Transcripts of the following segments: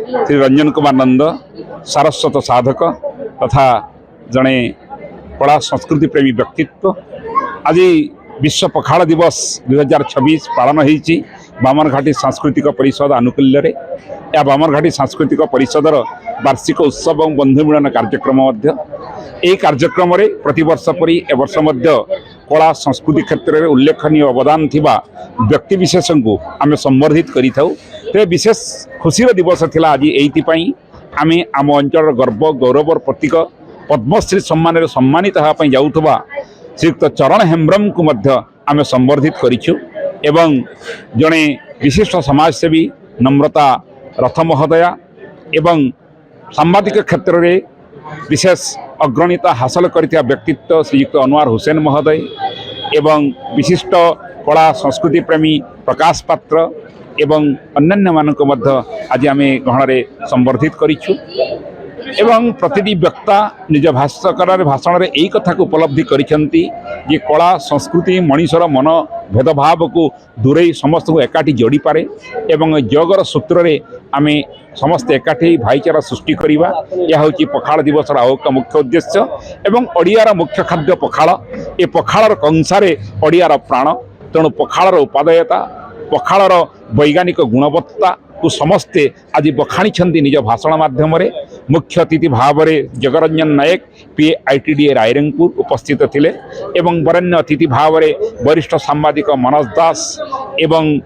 श्री रंजन कुमार नंद सारस्वत साधक तथा जड़े कला संस्कृति प्रेमी व्यक्तित्व। आज विश्व पखाड़ दिवस 2026 पालन होती बामनघाटी सांस्कृतिक परिषद आनुकूल्य। या बामनघाटी सांस्कृतिक परिषदर वार्षिक उत्सव और बंधु मिलन कार्यक्रम यह कार्यक्रम प्रति वर्ष परी ए वर्ष कला संस्कृति क्षेत्र में उल्लेखनीय अवदान थिबा व्यक्तिविशेष को आम संबर्धित करें। विशेष खुशीर दिवस थिला आज एइथिपाई आमे आम अंचल गर्व गौरवर प्रतीक पद्मश्री सम्मान सम्मानित होगापी जाऊथबा श्रीयुक्त चरण हेम्ब्रम को मध्य आमे संबर्धित करिछु। एवं जड़े विशिष्ट समाजसेवी नम्रता रथ महोदया एवं सांबादिक क्षेत्र में विशेष अग्रणीता हासिल करथिया व्यक्तित्व श्रीयुक्त अनवर हुसैन महोदय एवं विशिष्ट कला संस्कृति प्रेमी प्रकाश पात्र एवं अन्यान्य मानक मध्य आज आम गहन संबर्धित करिछु। एवं प्रतिटी वक्ता निज भाषण भाषण यही कथा को उपलब्धि करिसेंती जे कला संस्कृति मनीषर मन भेदभाव को दूरे समस्त को एकाठी जोड़ी पारे एवं जगर सूत्र रे आमे समस्त एकाठी भाईचारा सृष्टि करिबा। यह होची पखाड़ दिवस आउ का मुख्य उद्देश्य। एवं ओडियार मुख्य खाद्य पखाड़ ए पखाड़र कंसारे ओडियार प्राण। तेणु पखाड़र उपादेयता पखाड़र वैज्ञानिक गुणवत्ता को समस्ते आज बखाणी निज भाषण माध्यम मुख्य अतिथि भाव में जगरंजन नायक PITDA रायरंगपुर उपस्थित थिले एवं वरेण्य अतिथि भाव में वरिष्ठ सांबादिक मनोज दास एवं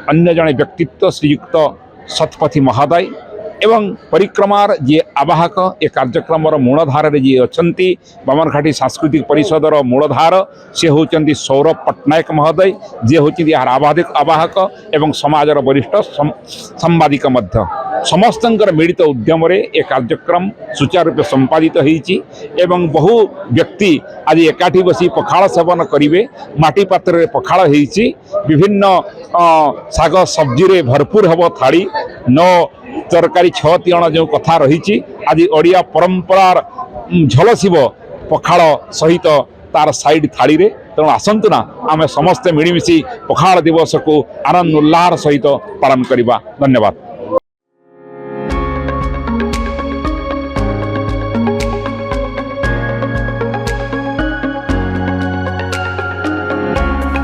अन्य जड़े व्यक्तित्व श्रीयुक्त शतपथी महोदय एवं परिक्रमार जी आवाहक ए कार्यक्रम मूलधार जी अच्छा बामनघाटी सांस्कृतिक परिषदर मूलधार सी होती सौरभ पट्टनायक महोदय जी होती यार आवाहक एवं समाजर वरिष्ठ सांबादिक मध्य समस्तंकर मिलित उद्यम ए कार्यक्रम सुचारूपे संपादित होती एवं बहु व्यक्ति आज एकाठी बसी पखाड़ सेवन करेंगे। माटी पात्र पखाड़ होती विभिन्न शाग सब्जी भरपूर हम थाली 9 तरकारी 6 तिण जो कथा रही आज ओडिया परंपरार झलसिब पखाड़ सहित तार साइड थाली रे। तेणु आसंतु ना आम समस्ते मिलमिशि पखाड़ दिवस को आनंद उल्लास सहित पालन करवा। धन्यवाद।